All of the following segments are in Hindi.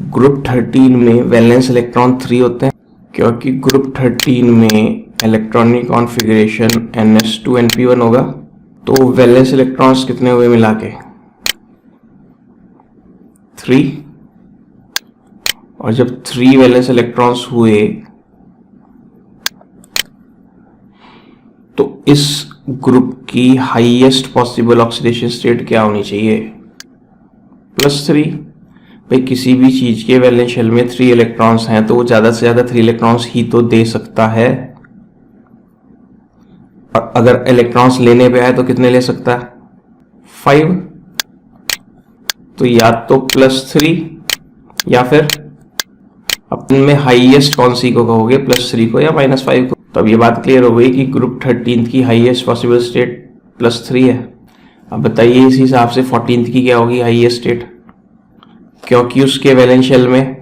ग्रुप 13 में वैलेंस इलेक्ट्रॉन 3 होते हैं, क्योंकि ग्रुप 13 में इलेक्ट्रॉनिक कॉन्फ़िगरेशन ns2np1 होगा। तो वैलेंस इलेक्ट्रॉन्स कितने हुए मिला के? 3। और जब 3 वैलेंस इलेक्ट्रॉन्स हुए तो इस ग्रुप की हाईएस्ट पॉसिबल ऑक्सीडेशन स्टेट क्या होनी चाहिए? +3। भाई किसी भी चीज के वैलेंस शेल में 3 इलेक्ट्रॉन्स हैं तो वो ज्यादा से ज्यादा 3 इलेक्ट्रॉन्स ही तो दे सकता है। और अगर इलेक्ट्रॉन्स लेने पे आए तो कितने ले सकता है? 5। तो या तो +3 या फिर अपने में हाईएस्ट कौन सी को कहोगे, +3 को या -5 को? तो अब ये बात क्लियर हो गई कि ग्रुप 13 की हाईएस्ट पॉसिबल स्टेट +3 है। अब बताइए इस हिसाब से 14th की क्या होगी हाईएस्ट स्टेट? क्योंकि उसके वैलेंस शेल में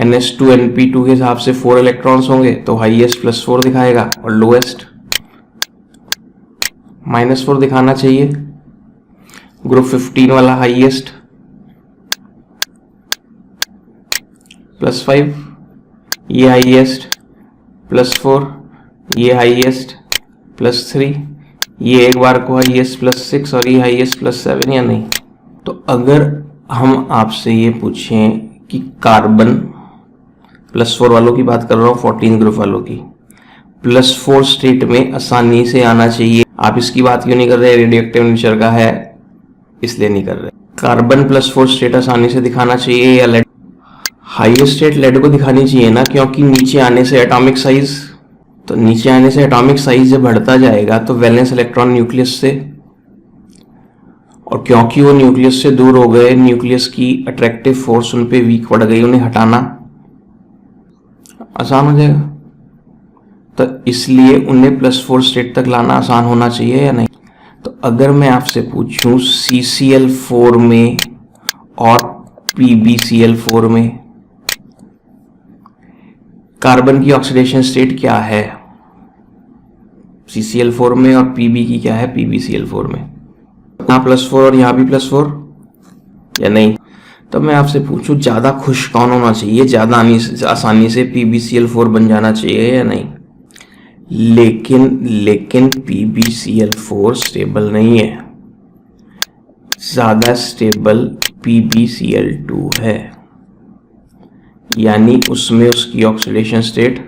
ns2np2 के हिसाब से 4 इलेक्ट्रॉन्स होंगे तो हाईएस्ट +4 दिखाएगा और लोएस्ट -4 दिखाना चाहिए। ग्रुप 15 वाला हाईएस्ट +5, ये हाईएस्ट +4, ये हाईएस्ट +3, ये एक बार को हाईएस्ट +6 और ये हाईएस्ट +7 या नहीं? तो अगर हम आपसे ये पूछें कि कार्बन +4 वालों की बात कर रहा हूँ, 14 ग्रुप वालों की, +4 स्टेट में आसानी से आना चाहिए, आप इसकी बात क्यों नहीं कर रहे? रेडियो एक्टिव नेचर का है इसलिए नहीं कर रहे। कार्बन +4 स्टेट आसानी से दिखाना चाहिए या लेड? हाईएस्ट स्टेट लेड को दिखानी चाहिए ना, क्योंकि नीचे आने से एटॉमिक साइज, तो नीचे आने से एटॉमिक साइज जब बढ़ता जाएगा तो वैलेंस इलेक्ट्रॉन न्यूक्लियस से, और क्योंकि वो न्यूक्लियस से दूर हो गए, न्यूक्लियस की अट्रैक्टिव फोर्स उन पे वीक पड़ गई, उन्हें हटाना आसान हो जाएगा। तो इसलिए उन्हें +4 स्टेट तक लाना आसान होना चाहिए या नहीं? तो अगर मैं आपसे पूछूं CCl4 में और PbCl4 में कार्बन की ऑक्सीडेशन स्टेट क्या है? CCl4 में और Pb की क्या है PbCl4 में? यहाँ +4 और यहाँ भी +4 या नहीं? तो मैं आपसे पूछूं ज्यादा खुश कौन होना चाहिए? ज्यादा आसानी से PbCl4 बन जाना चाहिए या नहीं? लेकिन PbCl4 स्टेबल नहीं है, ज्यादा स्टेबल PbCl2 है, यानी उसमें उसकी ऑक्सीडेशन स्टेट,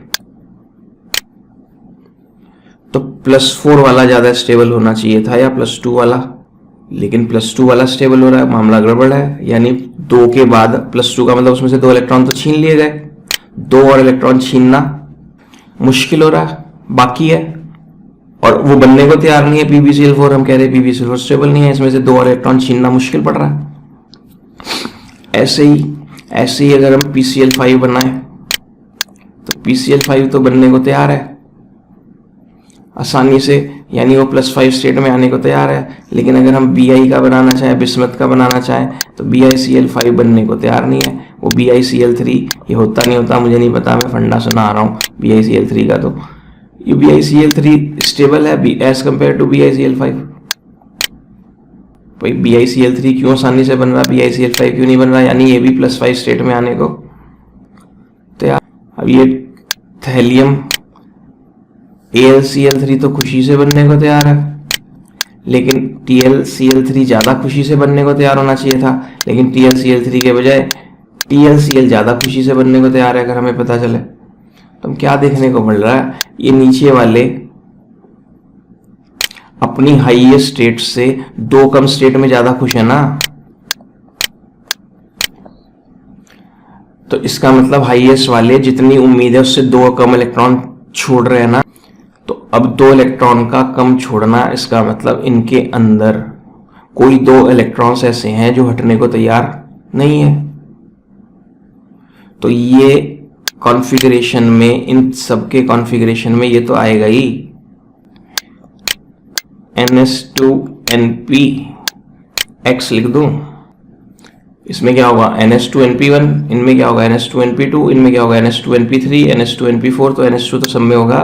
तो +4 वाला ज्यादा स्टेबल होना चाहिए था या +2 वाला? लेकिन +2 वाला स्टेबल हो रहा है, मामला गड़बड़ है। यानी 2 के बाद +2 का मतलब उसमें से 2 इलेक्ट्रॉन तो छीन लिए गए, 2 और इलेक्ट्रॉन छीनना मुश्किल हो रहा है, बाकी है, और वो बनने को तैयार नहीं है PbCl4। हम कह रहे हैं PbCl4 स्टेबल नहीं है, इसमें से 2 और इलेक्ट्रॉन छीनना मुश्किल पड़ रहा है। ऐसे ही अगर हम PCl5 बनाए तो PCl5 तो बनने को तैयार है आसानी से, यानी वो +5 स्टेट में आने को तैयार है। लेकिन अगर हम Bi का बनाना चाहें, बिस्मथ का बनाना चाहें, तो BiCl5 बनने को तैयार नहीं है, वो BiCl3, ये होता नहीं होता मुझे नहीं पता, मैं फंडा सुना आ रहा हूँ BiCl3 का। तो ये BiCl3 स्टेबल है एज कम्पेयर टू BiCl5। भाई BiCl3 क्यों आसानी से बन रहा, BiCl5 क्यों नहीं बन रहा? यानी ये भी +5 स्टेट में आने को तैयार। अब ये थैलियम AlCl3 तो खुशी से बनने को तैयार है, लेकिन TlCl3 ज्यादा खुशी से बनने को तैयार होना चाहिए था, लेकिन TlCl3 के बजाय TlCl ज्यादा खुशी से बनने को तैयार है। अगर हमें पता चले तो हम क्या देखने को मिल रहा है, ये नीचे वाले अपनी हाईएस्ट स्टेट से 2 कम स्टेट में ज्यादा खुश है ना, तो इसका मतलब हाईएस्ट वाले जितनी उम्मीद है उससे 2 कम इलेक्ट्रॉन छोड़ रहे हैं ना। तो अब 2 इलेक्ट्रॉन का कम छोड़ना, इसका मतलब इनके अंदर कोई 2 इलेक्ट्रॉन्स ऐसे हैं जो हटने को तैयार नहीं है। तो ये कॉन्फ़िगरेशन में, इन सबके कॉन्फ़िगरेशन में ये तो आएगा ही ns2np x लिख दूं, इसमें क्या होगा ns2np1, इनमें क्या होगा ns2np2, इनमें क्या होगा ns2np3, ns2np4, तो ns2 तो सब में होगा।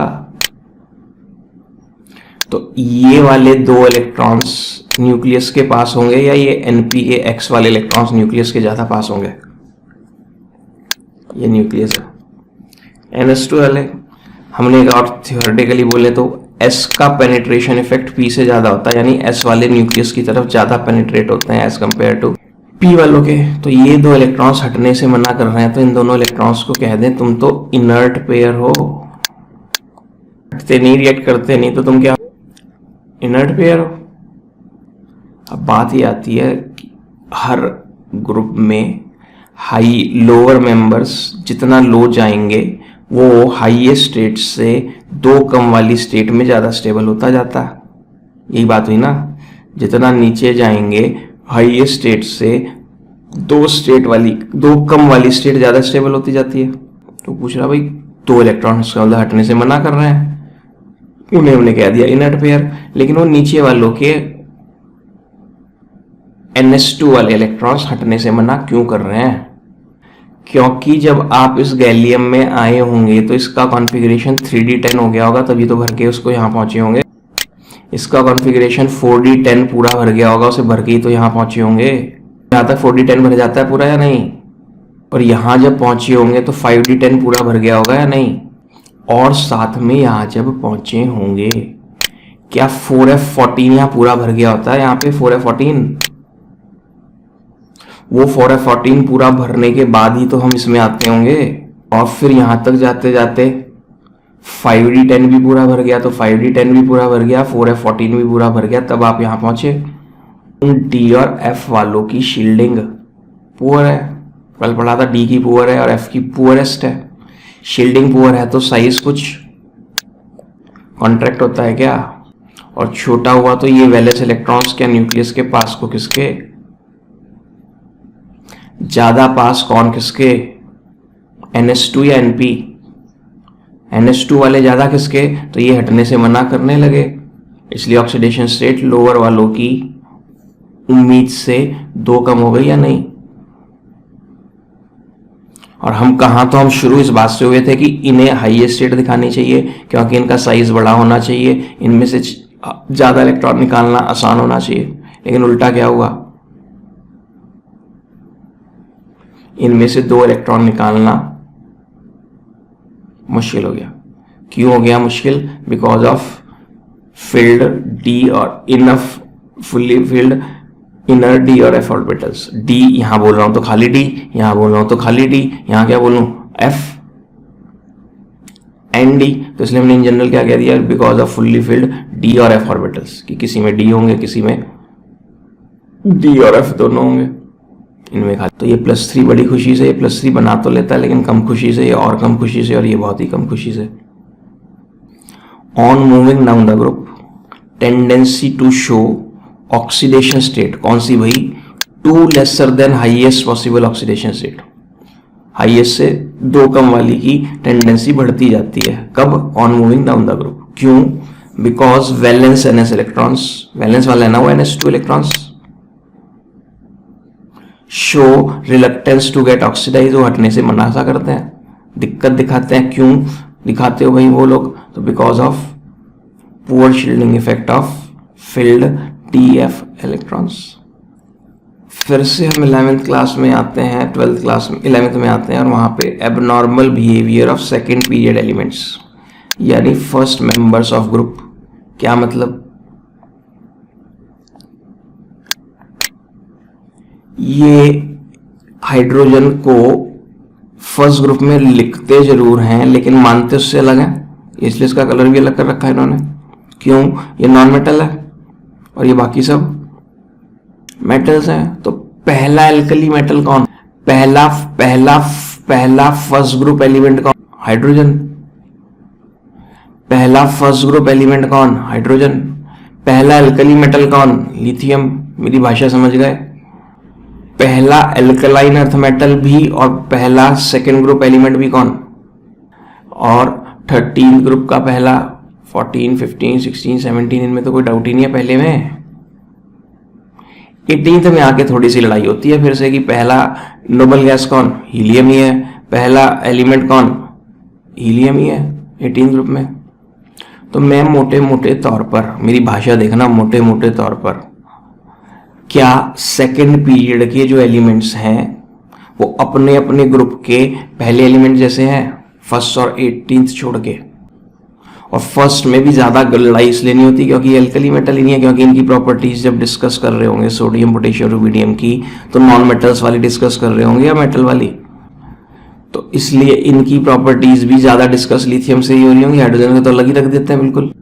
तो ये वाले 2 इलेक्ट्रॉन्स न्यूक्लियस के पास होंगे या ये NPAX वाले इलेक्ट्रॉन्स न्यूक्लियस के ज़्यादा पास होंगे? ये न्यूक्लियस है। NH2 वाले हमने एक और थियोरेटिकली बोले तो S का पेनिट्रेशन इफेक्ट P से ज़्यादा होता है, यानी S वाले न्यूक्लियस की तरफ ज़्यादा पेनिट्रेट होते हैं एज कम्पेयर टू P वालों के। तो ये दो इलेक्ट्रॉन्स हटने से मना कर रहे हैं, तो इन दोनों इलेक्ट्रॉन्स को कह दें तुम तो इनर्ट पेयर हो, हटते नहीं, रिएक्ट करते नहीं, तो तुम क्या इनर्ट पेयर हो। अब बात ये आती है कि हर ग्रुप में हाई लोअर मेंबर्स जितना लो जाएंगे वो हाईएस्ट स्टेट से दो कम वाली स्टेट में ज़्यादा स्टेबल होता जाता है। यही बात हुई ना, जितना नीचे जाएंगे हाईएस्ट स्टेट से दो कम वाली स्टेट ज़्यादा स्टेबल होती जाती है। तो पूछ रहा भाई दो इलेक्ट्रॉन्स का मतलब हटने से मना कर रहे हैं, उन्हें हमने कह दिया इनर्ट पेयर, लेकिन वो नीचे वालों के NH2 वाले इलेक्ट्रॉन्स हटने से मना क्यों कर रहे हैं? क्योंकि जब आप इस गैलियम में आए होंगे तो इसका कॉन्फ़िगरेशन 3D10 हो गया होगा, तभी तो भर के उसको यहाँ पहुंचे होंगे। इसका कॉन्फ़िगरेशन 4D10 पूरा भर गया होगा, उसे भर के ही तो यहाँ पहुंचे होंगे। यहाँ तक 4D10 भर जाता है पूरा या नहीं? और यहाँ जब पहुंचे होंगे तो 5D10 पूरा भर गया होगा या नहीं? और साथ में यहाँ जब पहुंचे होंगे क्या 4F14 यहाँ पूरा भर गया होता है? यहाँ पे 4F14, वो 4F14 पूरा भरने के बाद ही तो हम इसमें आते होंगे। और फिर यहाँ तक जाते जाते 5D10 भी पूरा भर गया, तो 5D10 भी पूरा भर गया, 4F14 भी पूरा भर गया, तब आप यहाँ पहुंचे। D और F वालों की शील्डिंग पुअर है, कल पढ़ा था D की पुअर है और F की पुअरेस्ट है। शील्डिंग पुअर है तो साइज कुछ कॉन्ट्रैक्ट होता है क्या, और छोटा हुआ तो ये वैलेंस इलेक्ट्रॉन्स क्या न्यूक्लियस के पास को किसके ज्यादा पास, कौन किसके, NH2 या NP? NH2 वाले ज्यादा किसके, तो ये हटने से मना करने लगे, इसलिए ऑक्सीडेशन स्टेट लोअर वालों की उम्मीद से दो कम हो गई या नहीं? और हम शुरू इस बात से हुए थे कि इन्हें हाईएस्ट स्टेट दिखानी चाहिए क्योंकि इनका साइज बड़ा होना चाहिए, इनमें से ज्यादा इलेक्ट्रॉन निकालना आसान होना चाहिए। लेकिन उल्टा क्या हुआ, इनमें से दो इलेक्ट्रॉन निकालना मुश्किल हो गया। क्यों हो गया मुश्किल? बिकॉज ऑफ फिल्ड डी और enough fully filled inner D और एफ ऑर्बिटल्स। डी यहां बोल रहा हूं तो खाली डी, यहां बोल रहा हूं तो खाली डी, यहां क्या बोलूं एफ एंड डी। तो इसलिए हमने इन जनरल क्या कह दिया, because off fully filled D और एफ ऑर्बिटल्स, कि किसी में डी होंगे किसी में डी और एफ दोनों होंगे, इनमें खाली। तो ये +3 बड़ी खुशी से, ये +3 बना तो लेता है लेकिन कम खुशी से, ये और कम खुशी से, और ये बहुत ही कम खुशी से। On moving down the group tendency to show oxidation state, कौन सी भाई, 2 lesser than highest possible oxidation state. Highest से 2 कम वाली की टेंडेंसी बढ़ती जाती है, कब, on moving down the group. क्यों? Because valence NS electrons, valence वाला है ना वो NH2 electrons, show reluctance to get oxidise, वो हटने से मना सा करते हैं, दिक्कत दिखाते हैं। क्यों दिखाते हो भाई वो लोग? तो because of poor shielding effect of field TF electrons. फिर से हम 11th क्लास में आते हैं, 12th क्लास में 11th में आते हैं, और वहां पे abnormal behaviour of second period elements, यानी फर्स्ट मेंबर्स ऑफ ग्रुप। क्या मतलब? ये हाइड्रोजन को फर्स्ट ग्रुप में लिखते जरूर हैं लेकिन मानते उससे अलग है, इसलिए इसका कलर भी अलग कर रखा है इन्होंने। क्यों? ये नॉन मेटल है और ये बाकी सब मेटल्स हैं। तो पहला एल्कली मेटल कौन? पहला फर्स्ट ग्रुप एलिमेंट कौन? हाइड्रोजन। पहला फर्स्ट ग्रुप एलिमेंट कौन? हाइड्रोजन। पहला एल्कली मेटल कौन? लिथियम। मेरी भाषा समझ गए? पहला एल्कलाइन अर्थ मेटल भी और पहला सेकेंड ग्रुप एलिमेंट भी कौन? और 13 ग्रुप का पहला, 14, 15, 16, 17, इनमें तो कोई डाउट ही नहीं है पहले में। 18th में आके थोड़ी सी लड़ाई होती है फिर से कि पहला नोबल गैस कौन? हीलियम ही है। पहला एलिमेंट कौन? हीलियम ही है 18 ग्रुप में। तो मैं मोटे मोटे तौर पर, मेरी भाषा देखना, मोटे मोटे तौर पर क्या सेकंड पीरियड के जो एलिमेंट्स हैं वो अपने अपने ग्रुप के पहले एलिमेंट जैसे हैं, फर्स्ट और 18th छोड़ के? और फर्स्ट में भी ज़्यादा लड़ाई इसलिए नहीं होती क्योंकि एल्कली मेटल ही नहीं है, क्योंकि इनकी प्रॉपर्टीज जब डिस्कस कर रहे होंगे सोडियम पोटेशियम रुबिडियम की, तो नॉन मेटल्स वाली डिस्कस कर रहे होंगे या मेटल वाली, तो इसलिए इनकी प्रॉपर्टीज भी ज़्यादा डिस्कस लिथियम से ही हो रही होंगी। हाइड्रोजन को तो अलग ही रख देते हैं बिल्कुल।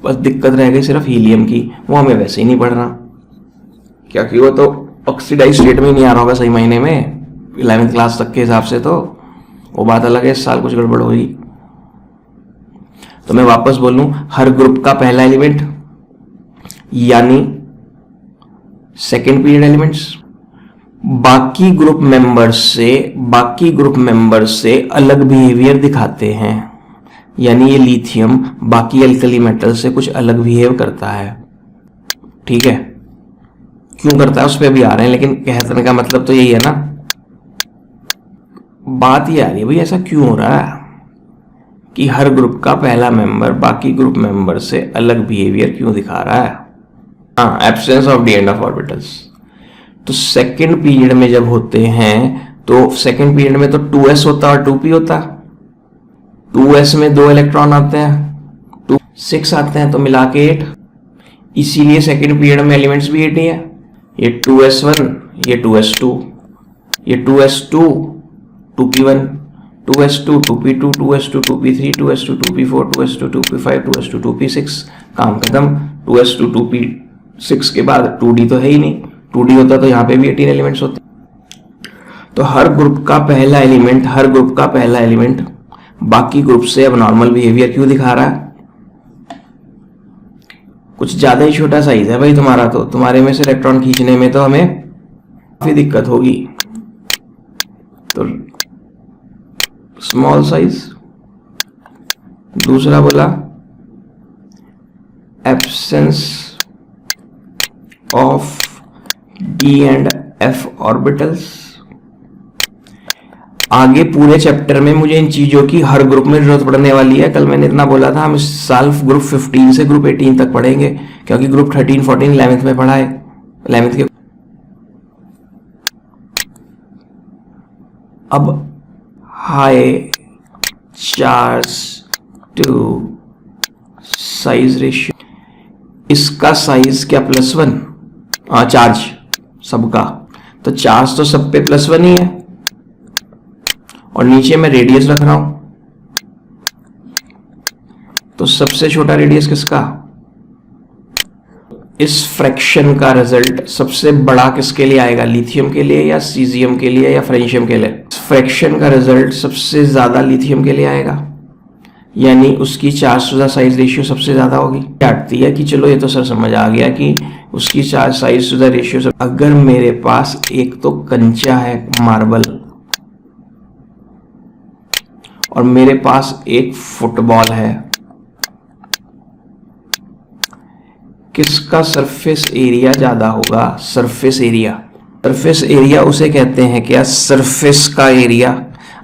बस दिक्कत रह गई सिर्फ हीलियम की, वो हमें वैसे ही नहीं पढ़ रहा क्योंकि वो तो ऑक्सीडाइज स्टेट में नहीं आ रहा होगा सही महीने में 11th क्लास तक के हिसाब से, तो वो बात अलग है। इस साल कुछ गड़बड़ हुई। तो मैं वापस बोलूं, हर ग्रुप का पहला एलिमेंट यानी सेकेंड पीरियड एलिमेंट्स बाकी ग्रुप मेंबर्स से अलग बिहेवियर दिखाते हैं, यानी ये लिथियम बाकी एल्कली मेटल से कुछ अलग बिहेव करता है। ठीक है, क्यों करता है उस पर भी आ रहे हैं, लेकिन कहने का मतलब तो यही है ना, बात ये आ रही है भाई ऐसा क्यों हो रहा है कि हर ग्रुप का पहला मेंबर बाकी ग्रुप मेंबर से अलग बिहेवियर क्यों दिखा रहा है? हाँ, absence of D end of orbitals. तो सेकंड पीरियड में जब होते हैं तो सेकंड पीरियड में तो 2s होता है और 2p होता है। 2s में 2 इलेक्ट्रॉन आते हैं, 6 आते हैं, तो मिला के 8। इसीलिए सेकंड पीरियड में एलिमेंट्स भी 8 ही है। ये 2s1, ये 2s2, ये 2s2 2p1, 2s2 2p2, 2s2 2p3, 2s2 2p4, 2s2 2p5, 2s2 2p6। काम खत्म। 2s2 2p6 के बाद 2d तो है ही नहीं। 2d होता तो यहाँ पे भी 18 एलिमेंट्स होते। तो हर ग्रुप का पहला एलिमेंट बाकी ग्रुप से अब नॉर्मल बिहेवियर क्यों दिखा रहा है? कुछ ज्यादा ही छोटा साइज है भाई तुम्हारा, तो तुम्हारे में से इलेक्ट्रॉन खींचने में तो हमें काफी दिक्कत होगी। तो स्मॉल साइज। दूसरा बोला absence of D and F orbitals. आगे पूरे चैप्टर में मुझे इन चीजों की हर ग्रुप में जरूरत पड़ने वाली है। कल मैंने इतना बोला था हम इस साल ग्रुप 15 से ग्रुप 18 तक पढ़ेंगे, क्योंकि ग्रुप 13, 14 11th में पढ़ा है। 11th के अब high charge to size ratio, इसका साइज क्या +1? चार्ज सबका, तो चार्ज तो सब पे +1 ही है, और नीचे मैं रेडियस रख रहा हूं, तो सबसे छोटा रेडियस किसका? इस फ्रैक्शन का रिजल्ट सबसे बड़ा किसके लिए आएगा? लिथियम के लिए या सीजियम के लिए या फ्रेंशियम के लिए? फ्रैक्शन का रिजल्ट सबसे ज्यादा लिथियम के लिए आएगा, यानी उसकी charge to the size ratio सबसे ज्यादा होगी। काटती है कि चलो ये तो सर समझ आ गया कि उसकी charge size to the ratio. अगर मेरे पास एक तो कंचा है मार्बल और मेरे पास एक फुटबॉल है, किसका सरफेस एरिया ज्यादा होगा? सरफेस एरिया उसे कहते हैं क्या? सरफेस का एरिया।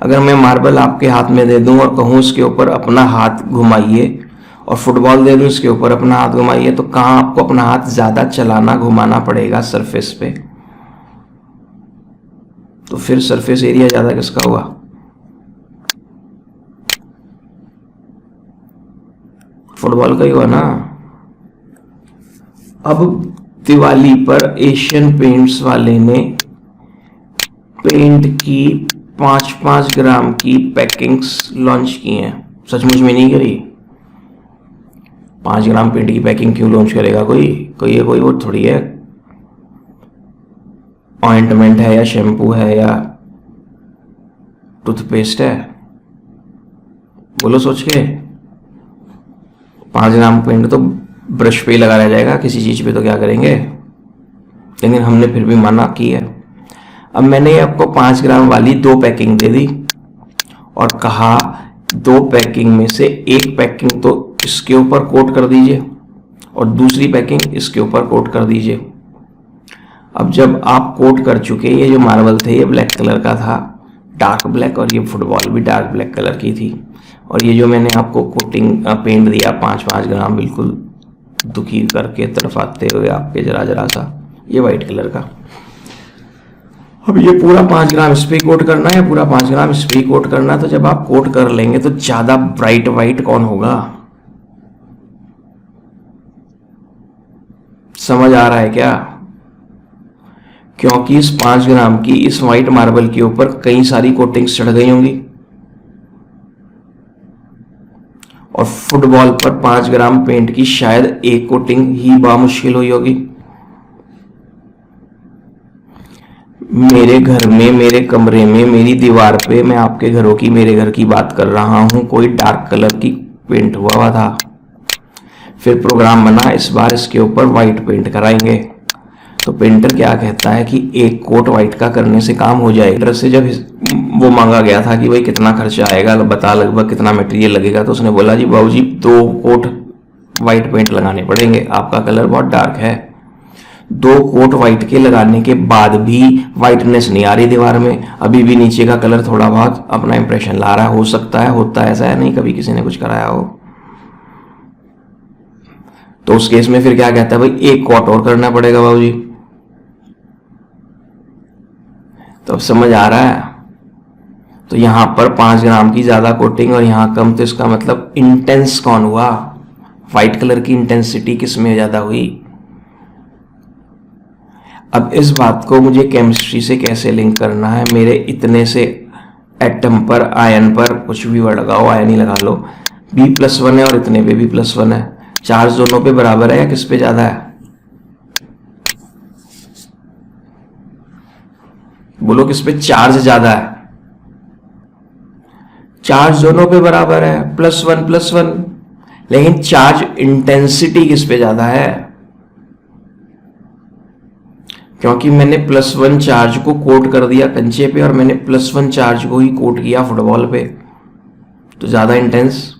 अगर मैं मार्बल आपके हाथ में दे दूं और कहूं इसके ऊपर अपना हाथ घुमाइए, और फुटबॉल दे दूं इसके ऊपर अपना हाथ घुमाइए, तो कहां आपको अपना हाथ ज्यादा चलाना घुमाना पड़ेगा? सरफेस पे। तो फिर सरफेस एरिया ज्यादा किसका हुआ? फुटबॉल का ही हुआ ना। अब दिवाली पर एशियन पेंट्स वाले ने पेंट की 5-5 ग्राम की पैकिंग्स लॉन्च की हैं। सचमुच में नहीं करी। 5 ग्राम पेंट की पैकिंग क्यों लॉन्च करेगा कोई वो थोड़ी है, ऑइंटमेंट है या शैम्पू है या टूथपेस्ट है? बोलो सोच के। 5 ग्राम पेंट तो ब्रश पे ही लगा रह जाएगा, किसी चीज पे तो क्या करेंगे, लेकिन हमने फिर भी मना की है। अब मैंने आपको 5 ग्राम वाली 2 पैकिंग दे दी और कहा 2 पैकिंग में से एक पैकिंग तो इसके ऊपर कोट कर दीजिए और दूसरी पैकिंग इसके ऊपर कोट कर दीजिए। अब जब आप कोट कर चुके, ये जो मार्बल थे ये ब्लैक कलर का था, डार्क ब्लैक, और ये फुटबॉल भी डार्क ब्लैक कलर की थी, और ये जो मैंने आपको कोटिंग पेंट दिया 5-5 ग्राम बिल्कुल दुखी करके तरफाते हुए आपके जरा सा, ये वाइट कलर का। अब ये पूरा 5 ग्राम इस पे कोट करना है, पूरा 5 ग्राम इस पे कोट करना है। तो जब आप कोट कर लेंगे तो ज्यादा ब्राइट वाइट कौन होगा? समझ आ रहा है क्या? क्योंकि इस 5 ग्राम की इस व्हाइट मार्बल के ऊपर कई सारी कोटिंग्स चढ़ गई होंगी और फुटबॉल पर 5 ग्राम पेंट की शायद एक कोटिंग ही बामुश्किल हुई होगी। मेरे घर में, मेरे कमरे में, मेरी दीवार पे, मैं आपके घरों की, मेरे घर की बात कर रहा हूं, कोई डार्क कलर की पेंट हुआ था। फिर प्रोग्राम बना, इस बार इसके ऊपर व्हाइट पेंट कराएंगे। तो पेंटर क्या कहता है कि एक कोट व्हाइट का करने से काम हो जाएगा। से जब वो मांगा गया था कि भाई कितना खर्चा आएगा, बता लगभग कितना मटेरियल लगेगा, तो उसने बोला जी बाबूजी 2 कोट व्हाइट पेंट लगाने पड़ेंगे, आपका कलर बहुत डार्क है। 2 कोट व्हाइट के लगाने के बाद भी व्हाइटनेस नहीं आ रही दीवार में, अभी भी नीचे का कलर थोड़ा बहुत अपना इंप्रेशन ला रहा है। हो सकता है, होता है, ऐसा है नहीं कभी किसी ने कुछ कराया हो। तो उस केस में फिर क्या कहता है, भाई 1 कोट और करना पड़ेगा बाबूजी। तो अब समझ आ रहा है? तो यहां पर 5 ग्राम की ज्यादा कोटिंग और यहां कम, तो इसका मतलब इंटेंस कौन हुआ? व्हाइट कलर की इंटेंसिटी किस में ज्यादा हुई? अब इस बात को मुझे केमिस्ट्री से कैसे लिंक करना है? मेरे इतने से एटम पर, आयन पर, कुछ भी वर्ड लगाओ, आयन ही लगा लो, B+1 है और इतने पे B+1 है। चार्ज दोनों पे बराबर है या किस पे ज्यादा है? बोलो किस पे चार्ज ज्यादा है? चार्ज दोनों पे बराबर है, +1+1, लेकिन चार्ज इंटेंसिटी किस पे ज्यादा है? क्योंकि मैंने +1 चार्ज को कोट कर दिया कंचे पे और मैंने +1 चार्ज को ही कोट किया फुटबॉल पे, तो ज्यादा इंटेंस।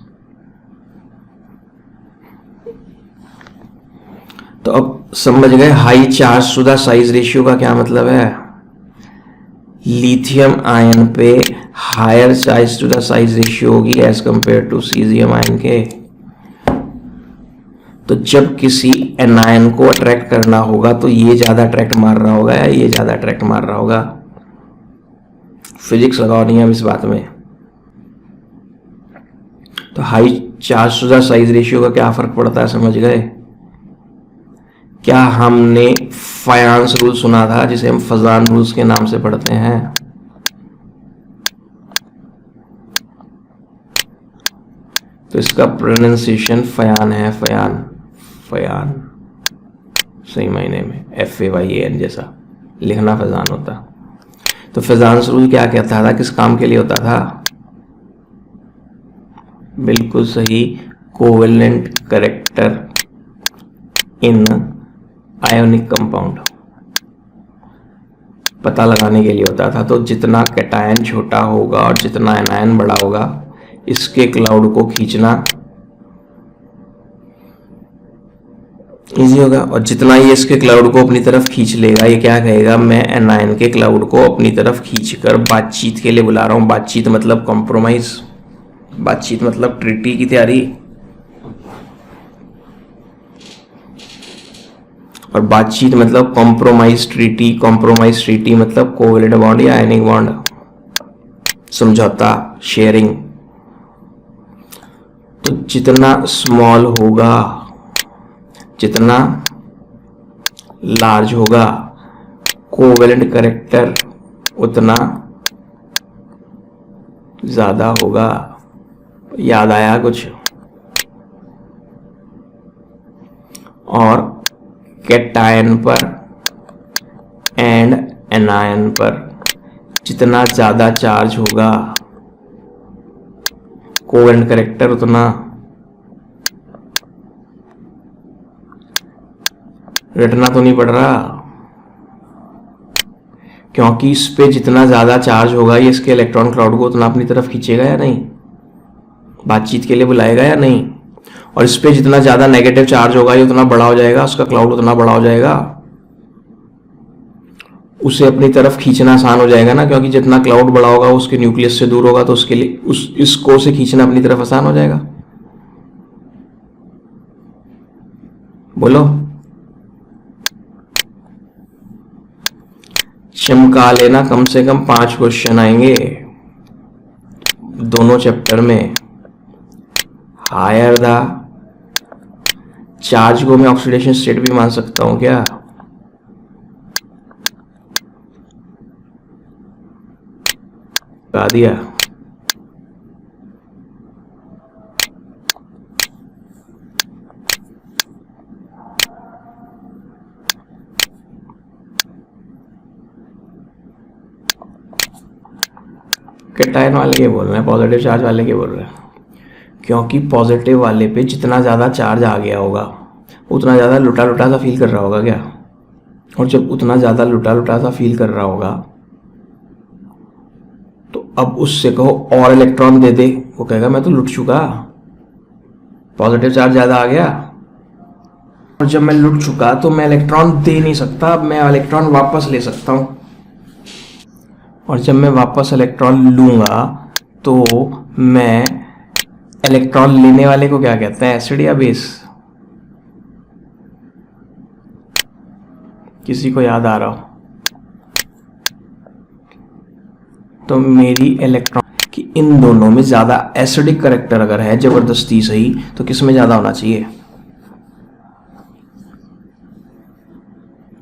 तो अब समझ गए high charge to the size ratio का क्या मतलब है? लिथियम आयन पे higher charge to the size ratio होगी as compare to caesium ion के। तो जब किसी एनायन को अट्रैक्ट करना होगा तो ये ज्यादा अट्रैक्ट मार रहा होगा या ये ज्यादा अट्रैक्ट मार रहा होगा? फिजिक्स लगाओ नहीं अब इस बात में। तो high charge to the size ratio का क्या फर्क पड़ता है, समझ गए? क्या हमने फायांस रूल सुना था, जिसे हम फजान रूल्स के नाम से पढ़ते हैं? तो इसका प्रोनाउंसिएशन फयान है, फयान, फयान सही मायने में FAYAN जैसा लिखना फजान होता। तो फजान्स रूल क्या कहता था, किस काम के लिए होता था? बिल्कुल सही, covalent character in ionic compound पता लगाने के लिए होता था। तो जितना कैटायन छोटा होगा और जितना एनायन बड़ा होगा, इसके क्लाउड को खींचना इजी होगा, और जितना ये इसके क्लाउड को अपनी तरफ खींच लेगा, ये क्या कहेगा, मैं एनायन के क्लाउड को अपनी तरफ खींचकर बातचीत के लिए बुला रहा हूं। बातचीत मतलब कॉम्प्रोमाइज, बातचीत मतलब ट्रीटी की तैयारी, और बातचीत मतलब कॉम्प्रोमाइज ट्रीटी। कॉम्प्रोमाइज ट्रीटी मतलब कोवेलेंट बॉन्ड या आयनिक बॉन्ड, समझौता, शेयरिंग। तो जितना स्मॉल होगा, जितना लार्ज होगा कोवेलेंट कैरेक्टर, उतना ज्यादा होगा। याद आया कुछ? और कैटायन पर एंड एनायन पर जितना ज्यादा चार्ज होगा कोवेलेंट कैरेक्टर उतना रटना तो नहीं पड़ रहा, क्योंकि इस पे जितना ज्यादा चार्ज होगा ये इसके इलेक्ट्रॉन क्लाउड को उतना अपनी तरफ खींचेगा या नहीं, बातचीत के लिए बुलाएगा या नहीं। और इस पे जितना ज्यादा नेगेटिव चार्ज होगा ये उतना बड़ा हो जाएगा, उसका क्लाउड उतना बड़ा हो जाएगा, उसे अपनी तरफ खींचना आसान हो जाएगा ना, क्योंकि जितना क्लाउड बड़ा होगा उसके न्यूक्लियस से दूर होगा, तो उसके लिए इसको से खींचना अपनी तरफ आसान हो जाएगा। बोलो चमका लेना, कम से कम 5 क्वेश्चन आएंगे दोनों चैप्टर में। हायर द चार्ज को मैं ऑक्सीडेशन स्टेट भी मान सकता हूं क्या? बता दिया। कैटायन वाले क्या बोल रहे हैं, पॉजिटिव चार्ज वाले क्या बोल रहे हैं? क्योंकि पॉजिटिव वाले पे जितना ज़्यादा चार्ज आ गया होगा उतना ज़्यादा लुटा लुटा सा फील कर रहा होगा क्या? और जब उतना ज़्यादा लुटा लुटा सा फील कर रहा होगा तो अब उससे कहो और इलेक्ट्रॉन दे दे, वो कहेगा मैं तो लुट चुका, पॉजिटिव चार्ज ज़्यादा आ गया। और जब मैं लुट चुका तो मैं इलेक्ट्रॉन दे नहीं सकता, अब मैं इलेक्ट्रॉन वापस ले सकता हूँ। और जब मैं वापस इलेक्ट्रॉन लूँगा तो मैं इलेक्ट्रॉन लेने वाले को क्या कहते हैं, एसिड या बेस? किसी को याद आ रहा हो तो मेरी इलेक्ट्रॉन की इन दोनों में ज़्यादा एसिडिक करेक्टर अगर है जबरदस्ती सही, तो किस में ज़्यादा होना चाहिए?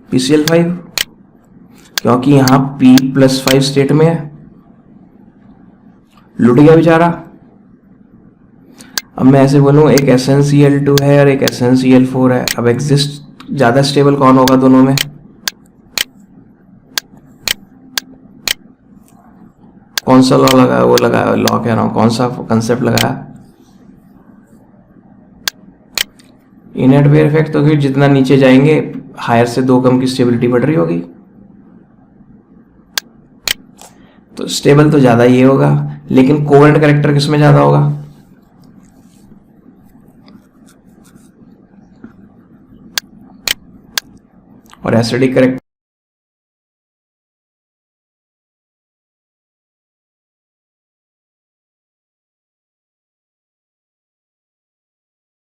PCl5, क्योंकि यहां P+5 स्टेट में है, लुट गया बेचारा। अब मैं ऐसे बोलूं एक SnCl2 है और एक SnCl4 है, अब एग्जिस्ट ज़्यादा स्टेबल कौन होगा दोनों में? कौन सा लॉ लगाया, वो लगाया, लॉ कह रहा हूं, कौन सा कंसेप्ट लगाया? Inert pair effect. तो फिर जितना नीचे जाएंगे हायर से 2 कम की स्टेबिलिटी बढ़ रही होगी, तो स्टेबल तो ज्यादा ये होगा, लेकिन कोवेलेंट कैरेक्टर किसमें ज्यादा होगा? और एसिडिक कैरेक्टर